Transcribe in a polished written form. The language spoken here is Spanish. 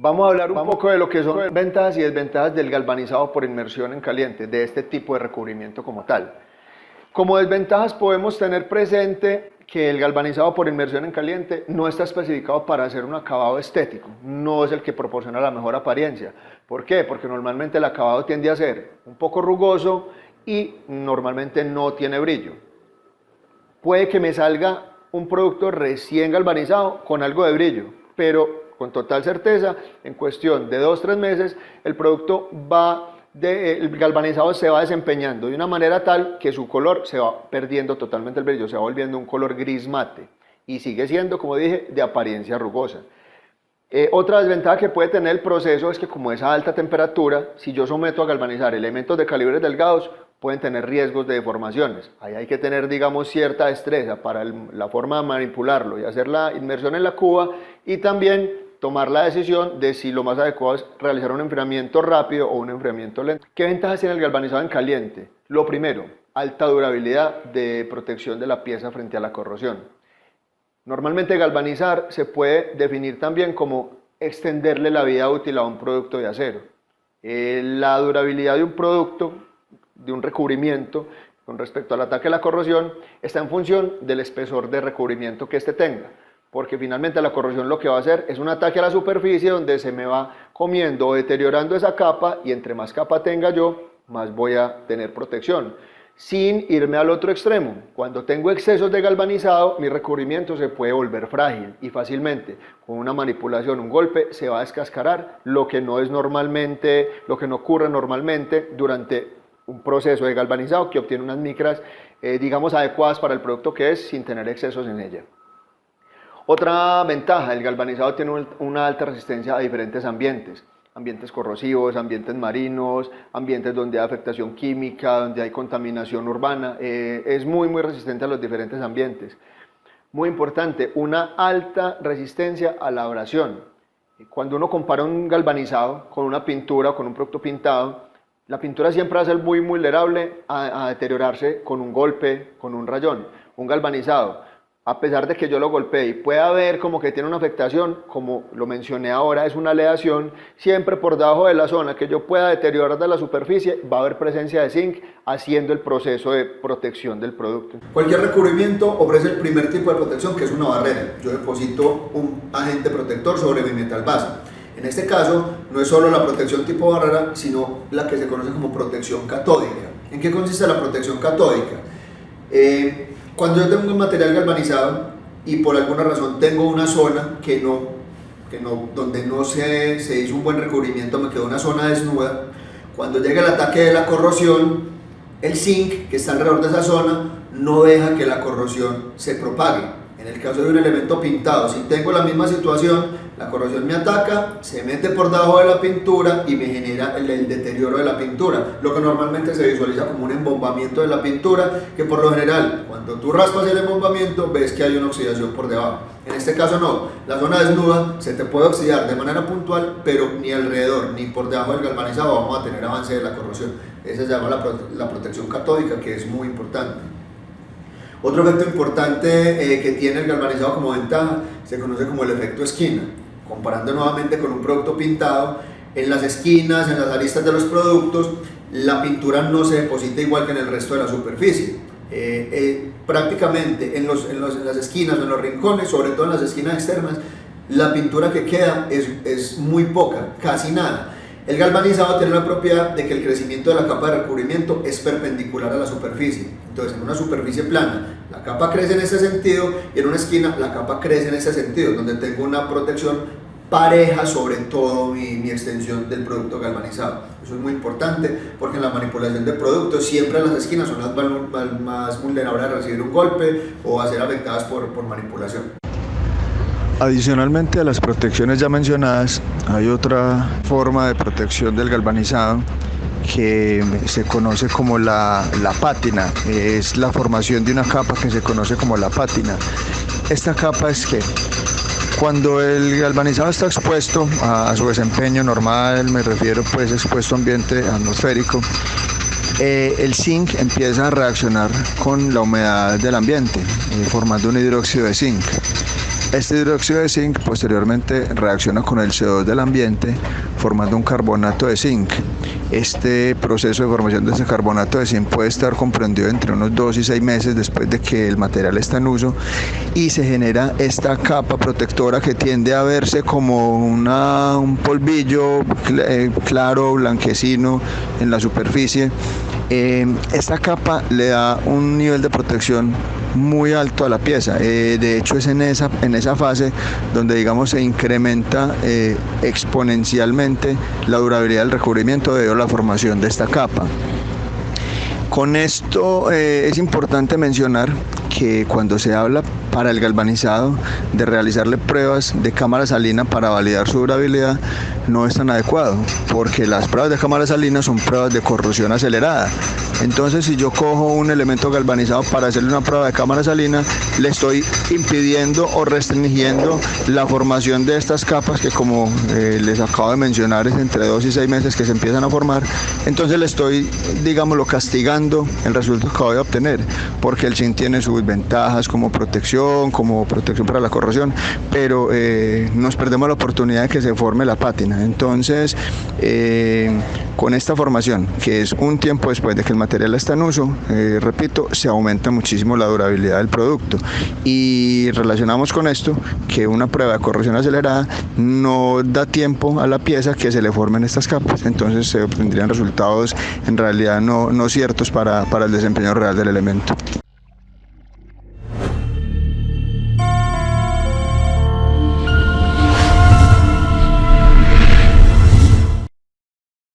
Vamos a hablar un poco de lo que son ventajas y desventajas del galvanizado por inmersión en caliente, de este tipo de recubrimiento como tal. Como desventajas podemos tener presente que el galvanizado por inmersión en caliente no está especificado para hacer un acabado estético, no es el que proporciona la mejor apariencia. ¿Por qué? Porque normalmente el acabado tiende a ser un poco rugoso y normalmente no tiene brillo. Puede que me salga un producto recién galvanizado con algo de brillo, pero con total certeza, en cuestión de 2-3 meses, el producto el galvanizado se va desempeñando de una manera tal que su color se va perdiendo totalmente el brillo, se va volviendo un color gris mate y sigue siendo, como dije, de apariencia rugosa. Otra desventaja que puede tener el proceso es que como es a alta temperatura, si yo someto a galvanizar elementos de calibres delgados, pueden tener riesgos de deformaciones. Ahí hay que tener, digamos, cierta destreza para la forma de manipularlo y hacer la inmersión en la cuba y también tomar la decisión de si lo más adecuado es realizar un enfriamiento rápido o un enfriamiento lento. ¿Qué ventajas tiene el galvanizado en caliente? Lo primero, alta durabilidad de protección de la pieza frente a la corrosión. Normalmente galvanizar se puede definir también como extenderle la vida útil a un producto de acero. La durabilidad de un producto, de un recubrimiento, con respecto al ataque a la corrosión, está en función del espesor de recubrimiento que éste tenga, porque finalmente la corrosión lo que va a hacer es un ataque a la superficie donde se me va comiendo o deteriorando esa capa y entre más capa tenga yo, más voy a tener protección. Sin irme al otro extremo, cuando tengo excesos de galvanizado, mi recubrimiento se puede volver frágil y fácilmente con una manipulación, un golpe, se va a descascarar, lo que no ocurre normalmente durante un proceso de galvanizado que obtiene unas micras, digamos, adecuadas para el producto que es sin tener excesos en ella. Otra ventaja, el galvanizado tiene una alta resistencia a diferentes ambientes. Ambientes corrosivos, ambientes marinos, ambientes donde hay afectación química, donde hay contaminación urbana, es muy resistente a los diferentes ambientes. Muy importante, una alta resistencia a la abrasión. Cuando uno compara un galvanizado con una pintura o con un producto pintado, la pintura siempre va a ser muy vulnerable a deteriorarse con un golpe, con un rayón. Un galvanizado, a pesar de que yo lo golpee y pueda ver como que tiene una afectación, como lo mencioné ahora, es una aleación, siempre por debajo de la zona que yo pueda deteriorar de la superficie, va a haber presencia de zinc haciendo el proceso de protección del producto. Cualquier recubrimiento ofrece el primer tipo de protección, que es una barrera. Yo deposito un agente protector sobre mi metal base. En este caso, no es solo la protección tipo barrera, sino la que se conoce como protección catódica. ¿En qué consiste la protección catódica? Cuando yo tengo un material galvanizado y por alguna razón tengo una zona donde no se hizo un buen recubrimiento, me quedó una zona desnuda, cuando llega el ataque de la corrosión, el zinc que está alrededor de esa zona no deja que la corrosión se propague. En el caso de un elemento pintado, si tengo la misma situación, la corrosión me ataca, se mete por debajo de la pintura y me genera el deterioro de la pintura, lo que normalmente se visualiza como un embombamiento de la pintura, que por lo general, cuando tú raspas el embombamiento, ves que hay una oxidación por debajo. En este caso no, la zona desnuda se te puede oxidar de manera puntual, pero ni alrededor ni por debajo del galvanizado vamos a tener avance de la corrosión. Esa se llama la protección catódica, que es muy importante. Otro efecto importante que tiene el galvanizado como ventaja se conoce como el efecto esquina. Comparando nuevamente con un producto pintado, en las esquinas, en las aristas de los productos, la pintura no se deposita igual que en el resto de la superficie. Prácticamente en las esquinas o en los rincones, sobre todo en las esquinas externas, la pintura que queda es muy poca, casi nada. El galvanizado tiene la propiedad de que el crecimiento de la capa de recubrimiento es perpendicular a la superficie. Entonces, en una superficie plana, la capa crece en ese sentido y en una esquina la capa crece en ese sentido, donde tengo una protección pareja sobre todo mi extensión del producto galvanizado. Eso es muy importante porque en la manipulación de productos siempre las esquinas son las más vulnerables a recibir un golpe o a ser afectadas por manipulación. Adicionalmente a las protecciones ya mencionadas, hay otra forma de protección del galvanizado que se conoce como la pátina. Es la formación de una capa que se conoce como la pátina. Esta capa es que cuando el galvanizado está expuesto a su desempeño normal, me refiero pues expuesto a ambiente atmosférico, el zinc empieza a reaccionar con la humedad del ambiente, formando un hidróxido de zinc. Este hidróxido de zinc posteriormente reacciona con el CO2 del ambiente formando un carbonato de zinc. Este proceso de formación de ese carbonato de zinc puede estar comprendido entre unos 2 y 6 meses después de que el material está en uso y se genera esta capa protectora que tiende a verse como un polvillo claro, blanquecino en la superficie. Esta capa le da un nivel de protección muy alto a la pieza. De hecho es en esa fase donde digamos se incrementa exponencialmente la durabilidad del recubrimiento debido a la formación de esta capa. Con esto es importante mencionar que cuando se habla para el galvanizado de realizarle pruebas de cámara salina para validar su durabilidad, no es tan adecuado, porque las pruebas de cámara salina son pruebas de corrosión acelerada. Entonces, si yo cojo un elemento galvanizado para hacerle una prueba de cámara salina, le estoy impidiendo o restringiendo la formación de estas capas que, como les acabo de mencionar, es entre 2 y 6 meses que se empiezan a formar. Entonces le estoy, digámoslo, castigando el resultado que voy a obtener, porque el zinc tiene sus ventajas como protección para la corrosión, pero nos perdemos la oportunidad de que se forme la pátina. Entonces, con esta formación, que es un tiempo después de que el material está en uso, repito, se aumenta muchísimo la durabilidad del producto. Y relacionamos con esto que una prueba de corrosión acelerada no da tiempo a la pieza que se le formen estas capas, entonces se obtendrían resultados en realidad no ciertos para el desempeño real del elemento.